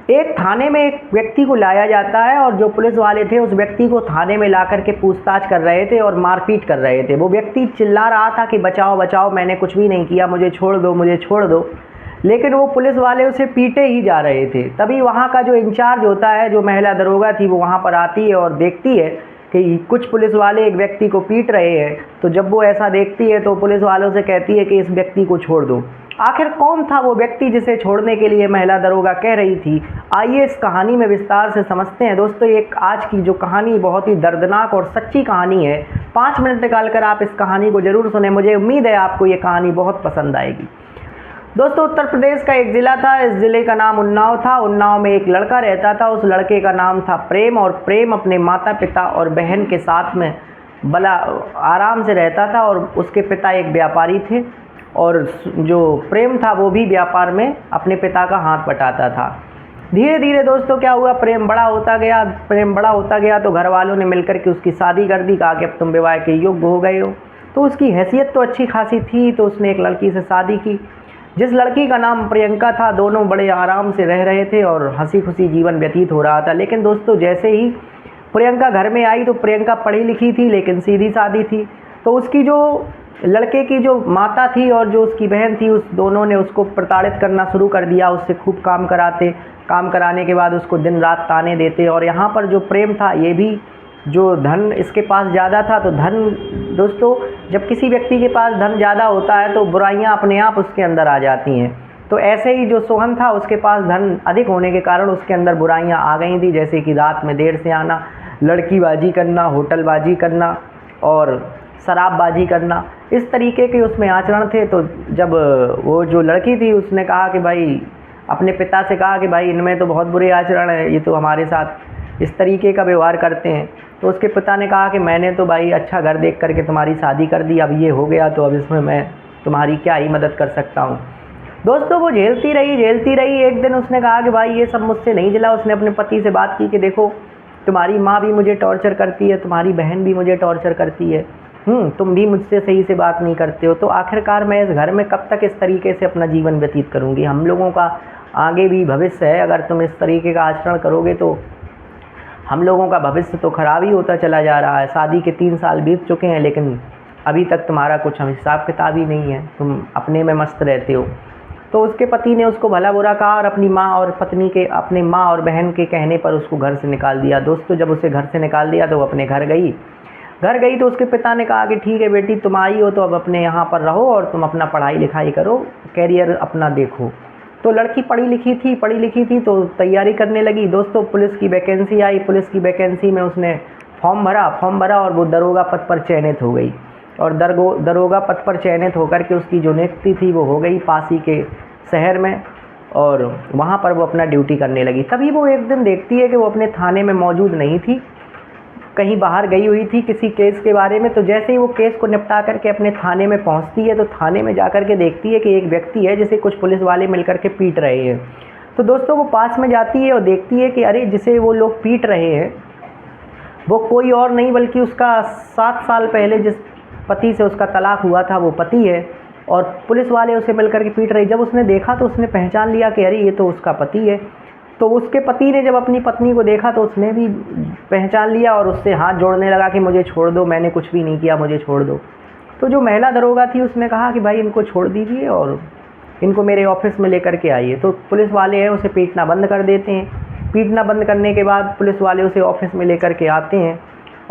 एक थाने में एक व्यक्ति को लाया जाता है और जो पुलिस वाले थे उस व्यक्ति को थाने में ला कर के पूछताछ कर रहे थे और मारपीट कर रहे थे। वो व्यक्ति चिल्ला रहा था कि बचाओ बचाओ, मैंने कुछ भी नहीं किया, मुझे छोड़ दो, मुझे छोड़ दो। लेकिन वो पुलिस वाले उसे पीटे ही जा रहे थे। तभी वहाँ का जो इंचार्ज होता है, जो महिला दरोगा थी, वो वहाँ पर आती है और देखती है कि कुछ पुलिस वाले एक व्यक्ति को पीट रहे हैं। तो जब वो ऐसा देखती है तो पुलिस वालों से कहती है कि इस व्यक्ति को छोड़ दो। आखिर कौन था वो व्यक्ति जिसे छोड़ने के लिए महिला दरोगा कह रही थी? आइए इस कहानी में विस्तार से समझते हैं। दोस्तों, एक आज की जो कहानी बहुत ही दर्दनाक और सच्ची कहानी है। 5 मिनट निकाल कर आप इस कहानी को ज़रूर सुने। मुझे उम्मीद है आपको ये कहानी बहुत पसंद आएगी। दोस्तों, उत्तर प्रदेश का एक ज़िला था। इस ज़िले का नाम उन्नाव था। उन्नाव में एक लड़का रहता था। उस लड़के का नाम था प्रेम, और प्रेम अपने माता पिता और बहन के साथ में बड़ा आराम से रहता था। और उसके पिता एक व्यापारी थे और जो प्रेम था वो भी व्यापार में अपने पिता का हाथ बटाता था। धीरे धीरे दोस्तों क्या हुआ, प्रेम बड़ा होता गया तो घर वालों ने मिलकर के उसकी शादी कर दी। कहा कि अब तुम विवाह के योग्य हो गए हो। तो उसकी हैसियत तो अच्छी खासी थी, तो उसने एक लड़की से शादी की जिस लड़की का नाम प्रियंका था। दोनों बड़े आराम से रह रहे थे और हंसी खुशी जीवन व्यतीत हो रहा था। लेकिन दोस्तों, जैसे ही प्रियंका घर में आई तो प्रियंका पढ़ी लिखी थी लेकिन सीधी सादी थी। तो उसकी जो लड़के की जो माता थी और जो उसकी बहन थी, उस दोनों ने उसको प्रताड़ित करना शुरू कर दिया। उससे खूब काम कराने के बाद उसको दिन रात ताने देते। और यहाँ पर जो प्रेम था, ये भी जो धन इसके पास ज़्यादा था। तो धन दोस्तों, जब किसी व्यक्ति के पास धन ज़्यादा होता है तो बुराइयाँ अपने आप उसके अंदर आ जाती हैं। तो ऐसे ही जो सोहन था, उसके पास धन अधिक होने के कारण उसके अंदर बुराइयाँ आ गई थी। जैसे कि रात में देर से आना, लड़कीबाजी करना, होटलबाजी करना और शराबबाजी करना, इस तरीके के उसमें आचरण थे। तो जब वो जो लड़की थी उसने कहा कि भाई, अपने पिता से कहा कि भाई इनमें तो बहुत बुरे आचरण है, ये तो हमारे साथ इस तरीके का व्यवहार करते हैं। तो उसके पिता ने कहा कि मैंने तो भाई अच्छा घर देख करके तुम्हारी शादी कर दी, अब ये हो गया तो अब इसमें मैं तुम्हारी क्या ही मदद कर सकता हूँ। दोस्तों, वो झेलती रही। एक दिन उसने कहा कि भाई ये सब मुझसे नहीं झेला। उसने अपने पति से बात की कि देखो, तुम्हारी माँ भी मुझे टॉर्चर करती है, तुम्हारी बहन भी मुझे टॉर्चर करती है, तुम भी मुझसे सही से बात नहीं करते हो। तो आखिरकार मैं इस घर में कब तक इस तरीके से अपना जीवन व्यतीत करूँगी? हम लोगों का आगे भी भविष्य है। अगर तुम इस तरीके का आचरण करोगे तो हम लोगों का भविष्य तो खराब ही होता चला जा रहा है। शादी के 3 साल बीत चुके हैं लेकिन अभी तक तुम्हारा कुछ हिसाब किताब ही नहीं है, तुम अपने में मस्त रहते हो। तो उसके पति ने उसको भला बुरा कहा और अपनी माँ और बहन के कहने पर उसको घर से निकाल दिया। दोस्तों, जब उसे घर से निकाल दिया तो वो अपने घर गई तो उसके पिता ने कहा कि ठीक है बेटी, तुम आई हो तो अब अपने यहाँ पर रहो और तुम अपना पढ़ाई लिखाई करो, कैरियर अपना देखो। तो लड़की पढ़ी लिखी थी तो तैयारी करने लगी। दोस्तों, पुलिस की वैकेंसी आई। पुलिस की वैकेंसी में उसने फॉर्म भरा और वो दरोगा पद पर चयनित हो गई। और दरोगा पद पर चयनित होकर के उसकी जो नियुक्ति थी वो हो गई पास ही के शहर में, और वहाँ पर वो अपना ड्यूटी करने लगी। तभी वो एक दिन देखती है कि वो अपने थाने में मौजूद नहीं थी, कहीं बाहर गई हुई थी किसी केस के बारे में। तो जैसे ही वो केस को निपटा करके अपने थाने में पहुंचती है तो थाने में जाकर के देखती है कि एक व्यक्ति है जिसे कुछ पुलिस वाले मिलकर के पीट रहे हैं। तो दोस्तों, वो पास में जाती है और देखती है कि अरे, जिसे वो लोग पीट रहे हैं वो कोई और नहीं बल्कि उसका 7 साल पहले जिस पति से उसका तलाक हुआ था वो पति है, और पुलिस वाले उसे मिलकर के पीट रहे। जब उसने देखा तो उसने पहचान लिया कि अरे, ये तो उसका पति है। तो उसके पति ने जब अपनी पत्नी को देखा तो उसने भी पहचान लिया और उससे हाथ जोड़ने लगा कि मुझे छोड़ दो, मैंने कुछ भी नहीं किया, मुझे छोड़ दो। तो जो महिला दरोगा थी उसने कहा कि भाई इनको छोड़ दीजिए और इनको मेरे ऑफिस में लेकर के आइए। तो पुलिस वाले हैं उसे पीटना बंद कर देते हैं। पीटना बंद करने के बाद पुलिस वाले उसे ऑफिस में लेकर के आते हैं।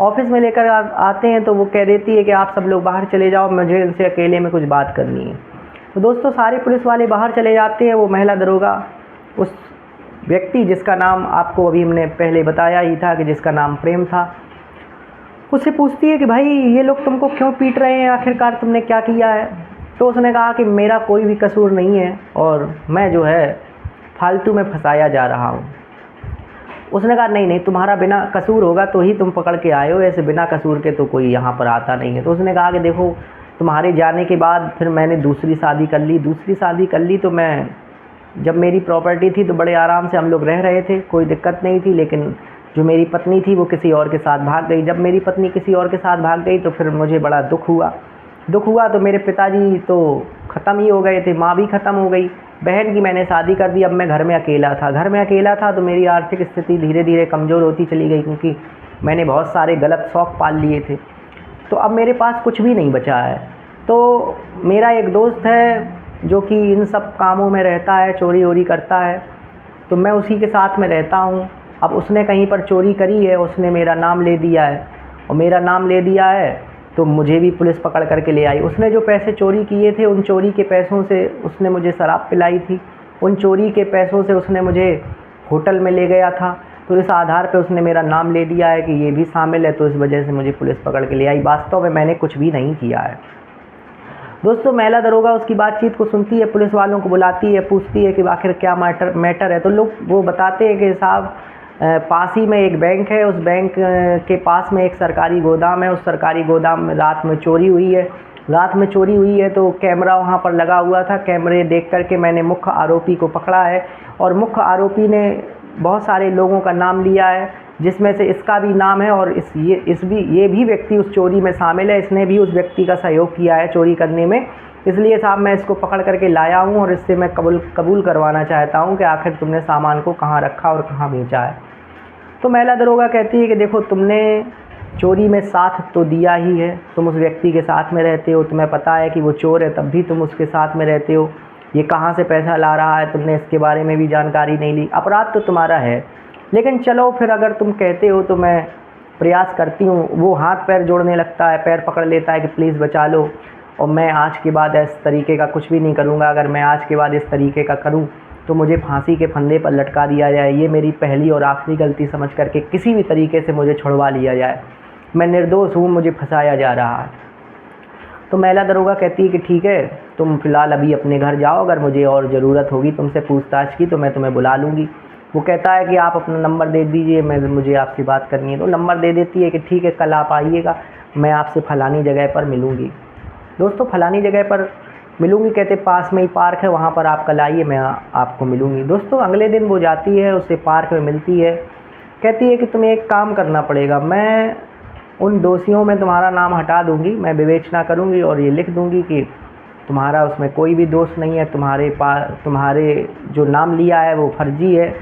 ऑफिस में लेकर आते हैं तो वो कह देती है कि आप सब लोग बाहर चले जाओ, मुझे इनसे अकेले में कुछ बात करनी है। तो दोस्तों, सारे पुलिस वाले बाहर चले जाते हैं। वो महिला दरोगा उस व्यक्ति जिसका नाम आपको अभी हमने पहले बताया ही था कि जिसका नाम प्रेम था, उससे पूछती है कि भाई ये लोग तुमको क्यों पीट रहे हैं, आखिरकार तुमने क्या किया है? तो उसने कहा कि मेरा कोई भी कसूर नहीं है और मैं जो है फालतू में फंसाया जा रहा हूँ। उसने कहा नहीं, तुम्हारा बिना कसूर होगा तो ही तुम पकड़ के आए हो, ऐसे बिना कसूर के तो कोई यहाँ पर आता नहीं है। तो उसने कहा कि देखो, तुम्हारे जाने के बाद फिर मैंने दूसरी शादी कर ली तो मैं, जब मेरी प्रॉपर्टी थी तो बड़े आराम से हम लोग रह रहे थे, कोई दिक्कत नहीं थी। लेकिन जो मेरी पत्नी थी वो किसी और के साथ भाग गई। जब मेरी पत्नी किसी और के साथ भाग गई तो फिर मुझे बड़ा दुख हुआ तो मेरे पिताजी तो ख़त्म ही हो गए थे, माँ भी ख़त्म हो गई। बहन की मैंने शादी कर दी। अब मैं घर में अकेला था तो मेरी आर्थिक स्थिति धीरे धीरे कमज़ोर होती चली गई, क्योंकि मैंने बहुत सारे गलत शौक़ पाल लिए थे। तो अब मेरे पास कुछ भी नहीं बचा है। तो मेरा एक दोस्त है जो कि इन सब कामों में रहता है, चोरी वोरी करता है, तो मैं उसी के साथ में रहता हूँ। अब उसने कहीं पर चोरी करी है, उसने मेरा नाम ले दिया है, और मेरा नाम ले दिया है तो मुझे भी पुलिस पकड़ करके ले आई। उसने जो पैसे चोरी किए थे, उन चोरी के पैसों से उसने मुझे शराब पिलाई थी, उन चोरी के पैसों से उसने मुझे होटल में ले गया था। तो इस आधार पे उसने मेरा नाम ले दिया है कि ये भी शामिल है, तो इस वजह से मुझे पुलिस पकड़ के ले आई। वास्तव में मैंने कुछ भी नहीं किया है। दोस्तों, महिला दरोगा उसकी बातचीत को सुनती है, पुलिस वालों को बुलाती है, पूछती है कि आखिर क्या मैटर है। तो लोग वो बताते हैं कि साहब पास ही में एक बैंक है, उस बैंक के पास में एक सरकारी गोदाम है, उस सरकारी गोदाम में रात में चोरी हुई है। तो कैमरा वहाँ पर लगा हुआ था। कैमरे देख करके मैंने मुख्य आरोपी को पकड़ा है, और मुख्य आरोपी ने बहुत सारे लोगों का नाम लिया है, जिसमें से इसका भी नाम है, और ये भी व्यक्ति उस चोरी में शामिल है। इसने भी उस व्यक्ति का सहयोग किया है चोरी करने में। इसलिए साहब मैं इसको पकड़ करके लाया हूँ, और इससे मैं कबूल करवाना चाहता हूँ कि आखिर तुमने सामान को कहाँ रखा और कहाँ बेचा है। तो महिला दरोगा कहती है कि देखो, तुमने चोरी में साथ तो दिया ही है, तुम उस व्यक्ति के साथ में रहते हो, तुम्हें पता है कि वो चोर है, तब भी तुम उसके साथ में रहते हो। ये कहाँ से पैसा ला रहा है, तुमने इसके बारे में भी जानकारी नहीं ली। अपराध तो तुम्हारा है, लेकिन चलो फिर अगर तुम कहते हो तो मैं प्रयास करती हूँ। वो हाथ पैर जोड़ने लगता है, पैर पकड़ लेता है कि प्लीज़ बचा लो, और मैं आज के बाद इस तरीके का कुछ भी नहीं करूँगा। अगर मैं आज के बाद इस तरीके का करूँ तो मुझे फांसी के फंदे पर लटका दिया जाए। ये मेरी पहली और आखिरी गलती समझ करके किसी भी तरीके से मुझे छुड़वा लिया जाए। मैं निर्दोष हूँ, मुझे फंसाया जा रहा है। तो महिला दरोगा कहती है कि ठीक है, तुम फ़िलहाल अभी अपने घर जाओ, अगर मुझे और ज़रूरत होगी तुमसे पूछताछ की तो मैं तुम्हें बुला लूँगी। वो कहता है कि आप अपना नंबर दे दीजिए, मुझे आपसे बात करनी है। तो नंबर दे देती है कि ठीक है, कल आप आइएगा, मैं आपसे फ़लानी जगह पर मिलूँगी। दोस्तों, फ़लानी जगह पर मिलूँगी कहते पास में ही पार्क है, वहाँ पर आप कल आइए, मैं आपको मिलूँगी। दोस्तों, अगले दिन वो जाती है, उससे पार्क में मिलती है। कहती है कि तुम्हें एक काम करना पड़ेगा, मैं उन दोषियों में तुम्हारा नाम हटा दूँगी, मैं विवेचना करूँगी और ये लिख दूँगी कि तुम्हारा उसमें कोई भी दोष नहीं है, तुम्हारे जो नाम लिया है वो फर्जी है,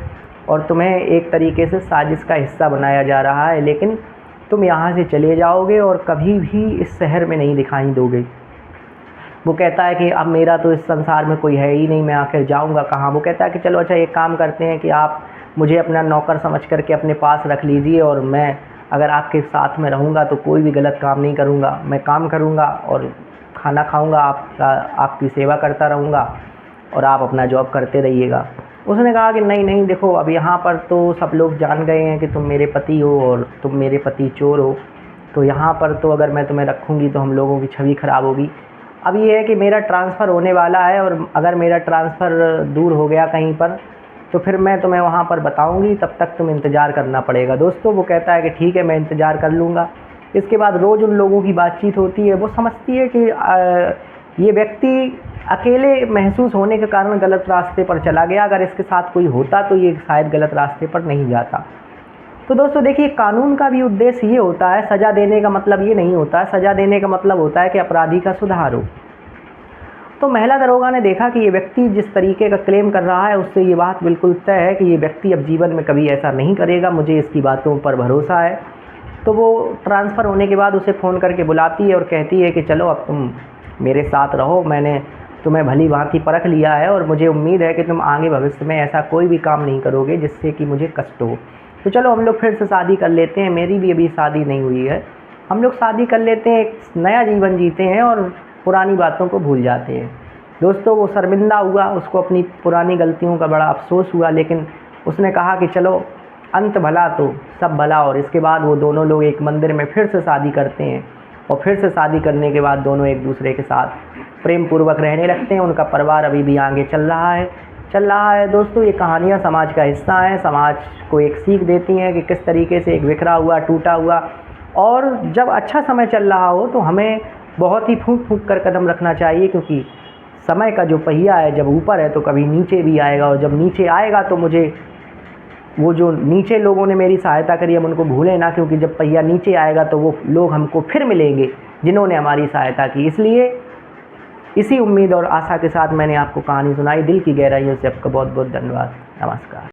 और तुम्हें एक तरीके से साजिश का हिस्सा बनाया जा रहा है, लेकिन तुम यहाँ से चले जाओगे और कभी भी इस शहर में नहीं दिखाई दोगे। वो कहता है कि अब मेरा तो इस संसार में कोई है ही नहीं, मैं आखिर जाऊँगा कहाँ। वो कहता है कि चलो अच्छा, एक काम करते हैं कि आप मुझे अपना नौकर समझ करके अपने पास रख लीजिए, और मैं अगर आपके साथ में रहूँगा तो कोई भी गलत काम नहीं करूँगा। मैं काम करूँगा और खाना खाऊँगा, आपकी सेवा करता रहूँगा, और आप अपना जॉब करते रहिएगा। उसने कहा कि नहीं देखो, अब यहाँ पर तो सब लोग जान गए हैं कि तुम मेरे पति हो और तुम मेरे पति चोर हो, तो यहाँ पर तो अगर मैं तुम्हें रखूँगी तो हम लोगों की छवि ख़राब होगी। अब ये है कि मेरा ट्रांसफ़र होने वाला है, और अगर मेरा ट्रांसफ़र दूर हो गया कहीं पर तो फिर मैं तुम्हें वहाँ पर बताऊँगी, तब तक तुम इंतज़ार करना पड़ेगा। दोस्तों, वो कहता है कि ठीक है, मैं इंतज़ार कर लूँगा। इसके बाद रोज़ उन लोगों की बातचीत होती है। वो समझती है कि ये व्यक्ति अकेले महसूस होने के कारण गलत रास्ते पर चला गया, अगर इसके साथ कोई होता तो ये शायद गलत रास्ते पर नहीं जाता। तो दोस्तों देखिए, कानून का भी उद्देश्य ये होता है, सज़ा देने का मतलब ये नहीं होता है। सज़ा देने का मतलब होता है कि अपराधी का सुधार हो। तो महिला दरोगा ने देखा कि ये व्यक्ति जिस तरीके का क्लेम कर रहा है, उससे ये बात बिल्कुल तय है कि ये व्यक्ति अब जीवन में कभी ऐसा नहीं करेगा, मुझे इसकी बातों पर भरोसा है। तो वो ट्रांसफ़र होने के बाद उसे फ़ोन करके बुलाती है और कहती है कि चलो अब तुम मेरे साथ रहो, मैंने तुम्हें भली भांति परख लिया है, और मुझे उम्मीद है कि तुम आगे भविष्य में ऐसा कोई भी काम नहीं करोगे जिससे कि मुझे कष्ट हो। तो चलो हम लोग फिर से शादी कर लेते हैं, मेरी भी अभी शादी नहीं हुई है, हम लोग शादी कर लेते हैं, एक नया जीवन जीते हैं और पुरानी बातों को भूल जाते हैं। दोस्तों, वो शर्मिंदा हुआ, उसको अपनी पुरानी गलतियों का बड़ा अफसोस हुआ, लेकिन उसने कहा कि चलो अंत भला तो सब भला। और इसके बाद वो दोनों लोग एक मंदिर में फिर से शादी करते हैं, और फिर से शादी करने के बाद दोनों एक दूसरे के साथ प्रेम पूर्वक रहने लगते हैं। उनका परिवार अभी भी आगे चल रहा है। दोस्तों, ये कहानियाँ समाज का हिस्सा हैं, समाज को एक सीख देती हैं कि किस तरीके से एक बिखरा हुआ, टूटा हुआ, और जब अच्छा समय चल रहा हो तो हमें बहुत ही फूंक कर कदम रखना चाहिए, क्योंकि समय का जो पहिया है जब ऊपर है तो कभी नीचे भी आएगा, और जब नीचे आएगा तो मुझे वो जो नीचे लोगों ने मेरी सहायता करी हम उनको भूलें ना, क्योंकि जब पहिया नीचे आएगा तो वो लोग हमको फिर मिलेंगे जिन्होंने हमारी सहायता की। इसलिए इसी उम्मीद और आशा के साथ मैंने आपको कहानी सुनाई। दिल की गहराइयों से आपका बहुत बहुत धन्यवाद। नमस्कार।